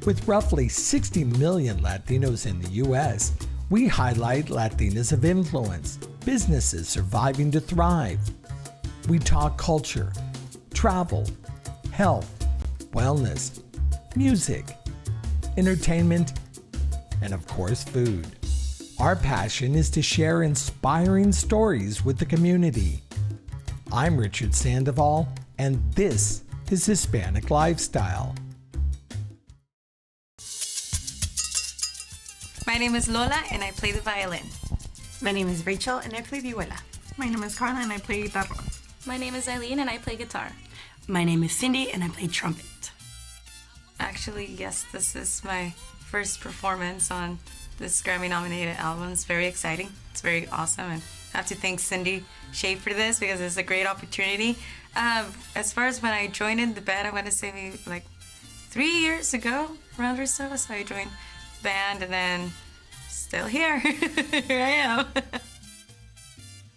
With roughly 60 million Latinos in the U.S., we highlight Latinas of influence, businesses surviving to thrive. We talk culture, travel, health, wellness, music, entertainment, and of course, food. Our passion is to share inspiring stories with the community. I'm Richard Sandoval, and this is Hispanic Lifestyle. My name is Lola, and I play the violin. My name is Rachel, and I play vihuela. My name is Carla, and I play guitarra. My name is Eileen, and I play guitar. My name is Cindy, and I play trumpet. Actually, yes, this is my first performance on this Grammy-nominated album. It's very exciting. It's very awesome, and I have to thank Cindy Shea for this because it's a great opportunity. As far as when I joined in the band, I want to say maybe like 3 years ago, around or so I joined the band, and then still here. Here I am.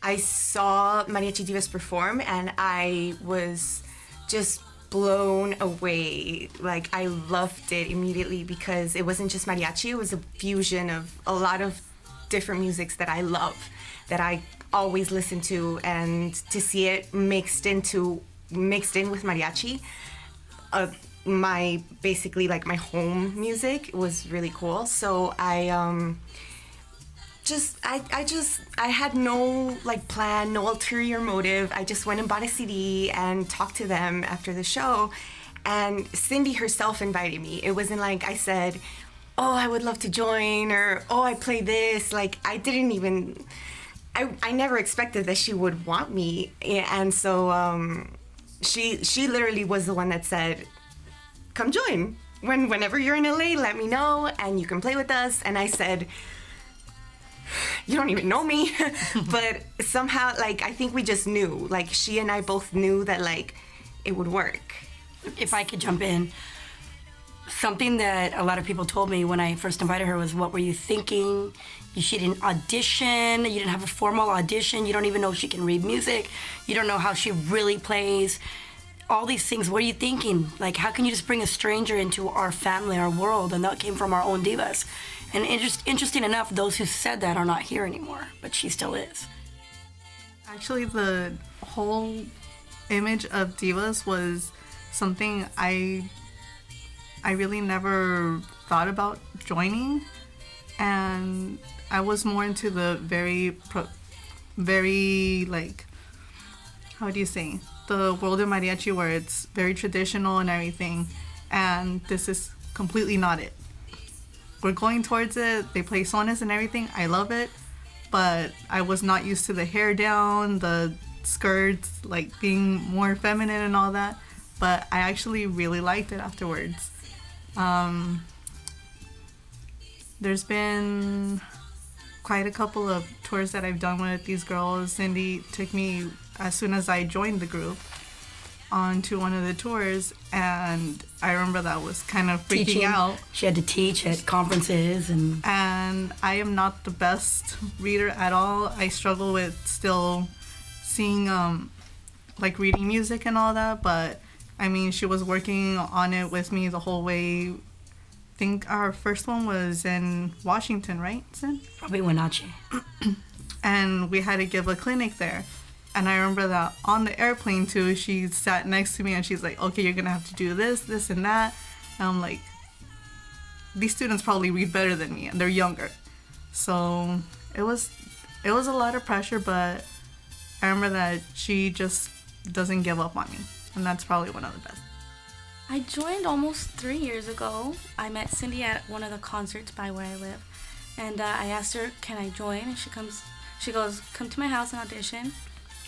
I saw Mariachi Divas perform, and I was just blown away. Like, I loved it immediately because it wasn't just mariachi, it was a fusion of a lot of different musics that I love, that I always listen to, and to see it mixed in with mariachi, my basically like my home music, was really cool. So I had no like plan, no ulterior motive. I just went and bought a CD and talked to them after the show, and Cindy herself invited me. It wasn't like I said, oh, I would love to join, or oh, I play this. Like, I didn't even, I never expected that she would want me. And so she literally was the one that said, come join. Whenever you're in LA, let me know and you can play with us. And I said, you don't even know me. But somehow, like, I think we just knew, like, she and I both knew that, like, it would work. If I could jump in, something that a lot of people told me when I first invited her was, what were you thinking? She didn't audition, you didn't have a formal audition, you don't even know if she can read music, you don't know how she really plays. All these things, what are you thinking? Like, how can you just bring a stranger into our family, our world? And that came from our own divas. And interesting enough, those who said that are not here anymore, but she still is. Actually, the whole image of divas was something I really never thought about joining, and I was more into the very like, how do you say, the world of mariachi, where it's very traditional and everything, and this is completely not it. We're going towards it, they play sones and everything, I love it, but I was not used to the hair down, the skirts, like being more feminine and all that, but I actually really liked it afterwards. There's been quite a couple of tours that I've done with these girls. Cindy took me, as soon as I joined the group, onto one of the tours, and I remember that was kind of freaking Teaching. out. She had to teach at conferences, and I am not the best reader at all. I struggle with still seeing, like, reading music and all that, but I mean, she was working on it with me the whole way. I think our first one was in Washington, right, Sin? probably Wenatchee. And we had to give a clinic there. And I remember that on the airplane, too, she sat next to me and she's like, okay, you're going to have to do this, this, and that. And I'm like, these students probably read better than me, and they're younger. So it was a lot of pressure, but I remember that she just doesn't give up on me. And that's probably one of the best. I joined almost 3 years ago. I met Cindy at one of the concerts by where I live, and I asked her, can I join? And she goes, come to my house and audition.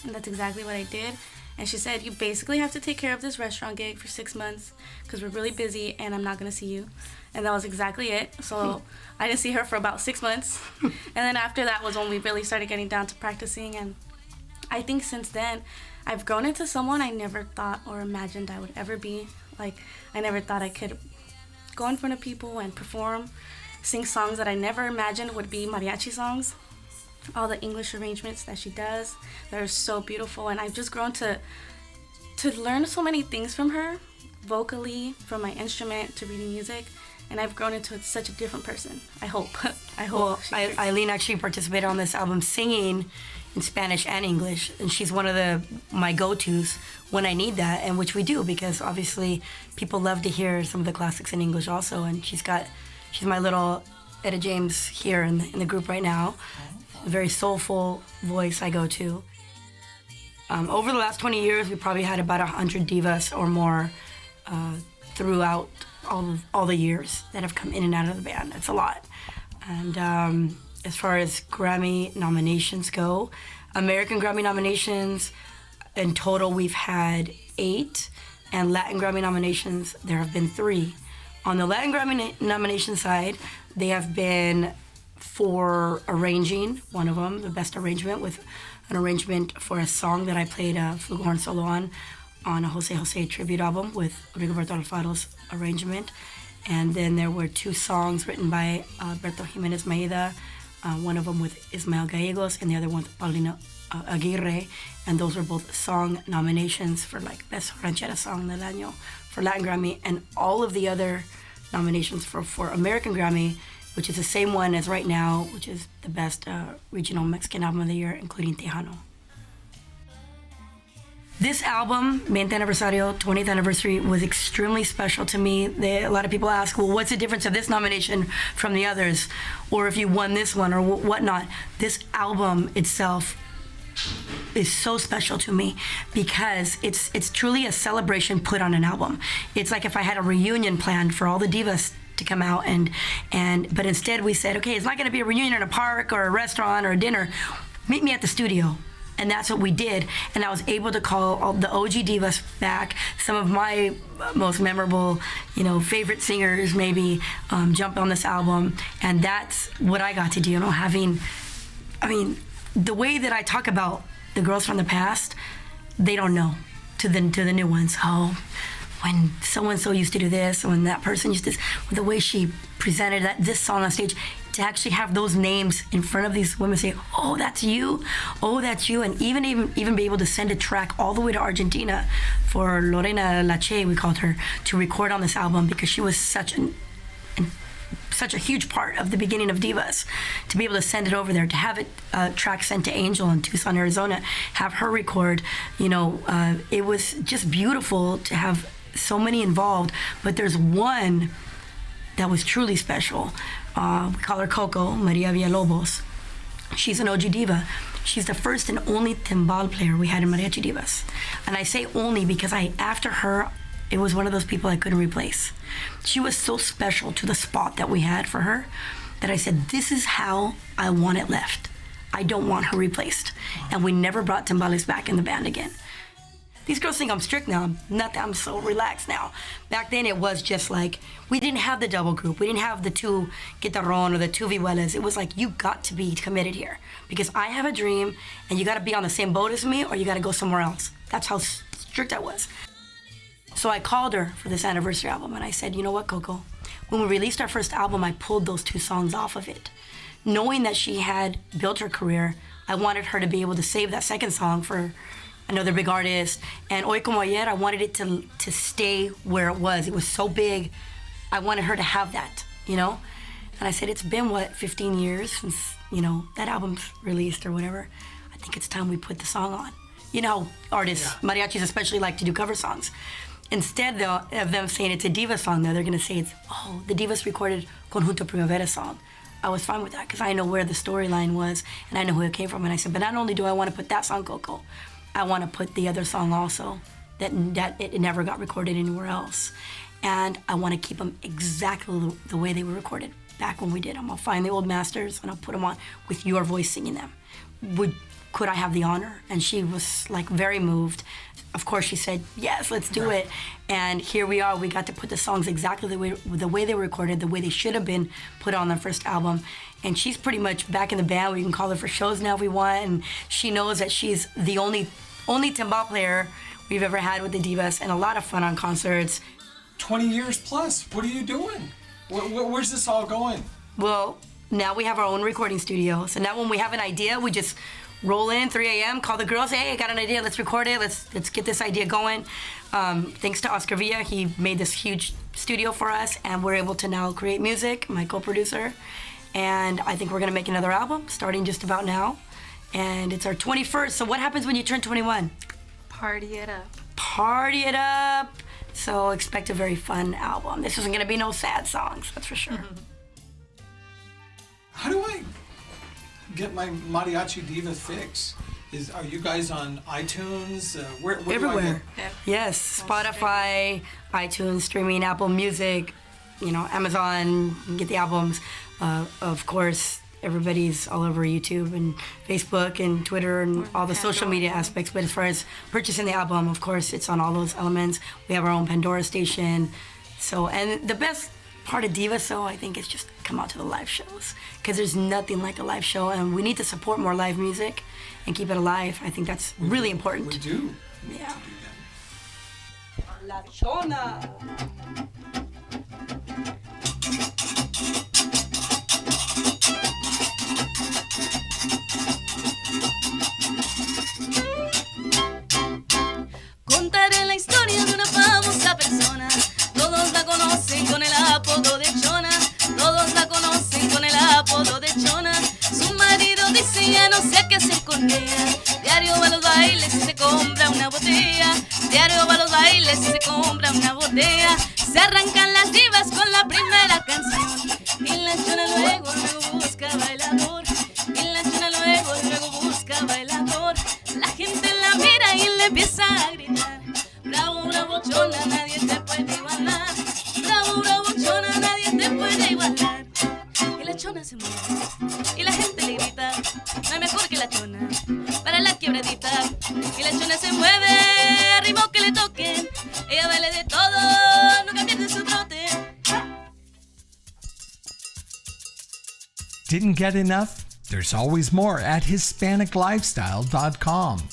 And that's exactly what I did. And she said, you basically have to take care of this restaurant gig for 6 months because we're really busy and I'm not going to see you. And that was exactly it. So I didn't see her for about 6 months. And then after that was when we really started getting down to practicing. And I think since then, I've grown into someone I never thought or imagined I would ever be. Like, I never thought I could go in front of people and perform, sing songs that I never imagined would be mariachi songs. All the English arrangements that she does, they're so beautiful. And I've just grown to learn so many things from her, vocally, from my instrument to reading music. and I've grown into such a different person. I hope. I hope. Well, Eileen actually participated on this album singing in Spanish and English, and she's one of my go-tos when I need that, and which we do, because obviously people love to hear some of the classics in English also, and she's my little Etta James here in the group right now. A very soulful voice I go to. Over the last 20 years, we probably had about 100 divas or more throughout all the years that have come in and out of the band. It's a lot. And as far as Grammy nominations go, American Grammy nominations, in total we've had 8, and Latin Grammy nominations, there have been 3. On the Latin Grammy nomination side, they have been for arranging, one of them, the best arrangement, with an arrangement for a song that I played a flugelhorn solo on a Jose Jose tribute album with Rigoberto Alfaro's arrangement. And then there were 2 songs written by Alberto Jimenez Maeda, one of them with Ismael Gallegos and the other one with Paulina Aguirre. And those were both song nominations for like Best Ranchera Song del Año for Latin Grammy, and all of the other nominations for American Grammy, which is the same one as right now, which is the best regional Mexican album of the year, including Tejano. This album, 20th Aniversario, 20th anniversary, was extremely special to me. A lot of people ask, well, what's the difference of this nomination from the others? Or if you won this one or whatnot. This album itself is so special to me because it's truly a celebration put on an album. It's like if I had a reunion planned for all the divas to come out, but instead we said, okay, it's not gonna be a reunion in a park or a restaurant or a dinner. Meet me at the studio. And that's what we did. And I was able to call all the OG divas back. Some of my most memorable, favorite singers maybe jumped on this album. And that's what I got to do, the way that I talk about the girls from the past, they don't know to the new ones. Oh, when so-and-so used to do this, when that person used to, the way she presented this song on stage, to actually have those names in front of these women, say, oh, that's you, and even be able to send a track all the way to Argentina for Lorena Lache, we called her, to record on this album, because she was such a huge part of the beginning of Divas. To be able to send it over there, to have it track sent to Angel in Tucson, Arizona, have her record, it was just beautiful to have so many involved. But there's one that was truly special. We call her Coco, Maria Villalobos. She's an OG diva. She's the first and only timbal player we had in Mariachi Divas. And I say only because after her, it was one of those people I couldn't replace. She was so special to the spot that we had for her that I said, this is how I want it left. I don't want her replaced. And we never brought timbales back in the band again. These girls think I'm strict now. Not that I'm so relaxed now. Back then it was just like, we didn't have the double group. We didn't have the 2 guitarron or the 2 vihuelas. It was like, you got to be committed here because I have a dream and you got to be on the same boat as me or you got to go somewhere else. That's how strict I was. So I called her for this anniversary album and I said, you know what, Coco? When we released our first album, I pulled those 2 songs off of it. Knowing that she had built her career, I wanted her to be able to save that second song for another big artist. And Hoy Como Ayer, I wanted it to stay where it was. It was so big. I wanted her to have that, And I said, it's been, 15 years since, that album's released or whatever. I think it's time we put the song on. You know, artists, mariachis especially, like to do cover songs. Instead, though, of them saying it's a diva song, they're going to say the Divas recorded Conjunto Primavera song. I was fine with that because I know where the storyline was and I know who it came from. And I said, but not only do I want to put that song, Coco, I want to put the other song also that it never got recorded anywhere else. And I want to keep them exactly the way they were recorded back when we did them. I'll find the old masters and I'll put them on with your voice singing them. Could I have the honor? And she was very moved. Of course, she said, yes, let's do it. And here we are. We got to put the songs exactly the way they were recorded, the way they should have been put on the first album. And she's pretty much back in the band. We can call her for shows now if we want. And she knows that she's the only timbal player we've ever had with the Divas, and a lot of fun on concerts. 20 years plus. What are you doing? Where's this all going? Well, now we have our own recording studio. So now when we have an idea, we just roll in 3 a.m., call the girls, hey, I got an idea, let's record it, let's get this idea going. Thanks to Oscar Villa, he made this huge studio for us, and we're able to now create music, my co-producer. And I think we're going to make another album starting just about now. And it's our 21st. So what happens when you turn 21? Party it up. Party it up. So expect a very fun album. This isn't going to be no sad songs, that's for sure. How do I get my Mariachi Diva fix? Are you guys on iTunes? Where do I Everywhere. Yep. Yes, Spotify, iTunes, streaming, Apple Music, Amazon, you can get the albums. Of course, everybody's all over YouTube and Facebook and Twitter and all the social media aspects. But as far as purchasing the album, of course, it's on all those elements. We have our own Pandora station. So, and the best part of Divas, so I think, is just come out to the live shows, because there's nothing like a live show, and we need to support more live music and keep it alive. I think that's really important. We do. Yeah. La Chona. Contaré la historia de una famosa persona. Todos la conocen con el apodo de Chona. Todos la conocen con el apodo de Chona. Su marido dice ya no sé qué hacer con ella. Diario va a los bailes y se compra una botella. Diario va a los bailes y se compra una botella. Se arrancan las divas con la primera canción. Y la Chona luego busca bailador. Y la Chona luego busca bailador. La gente la mira y le empieza a gritar. Bravo, bravo, Chona, nadie te puede igualar. Bravo, bravo, Chona, nadie te puede igualar. Y la Chona se mueve y la gente le grita. No hay mejor que la Chona para la quiebradita. Y la Chona se mueve, ritmo que le toquen. Ella baila de todo, nunca pierde su trote. Didn't get enough? There's always more at HispanicLifestyle.com.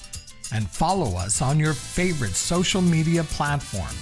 And follow us on your favorite social media platform.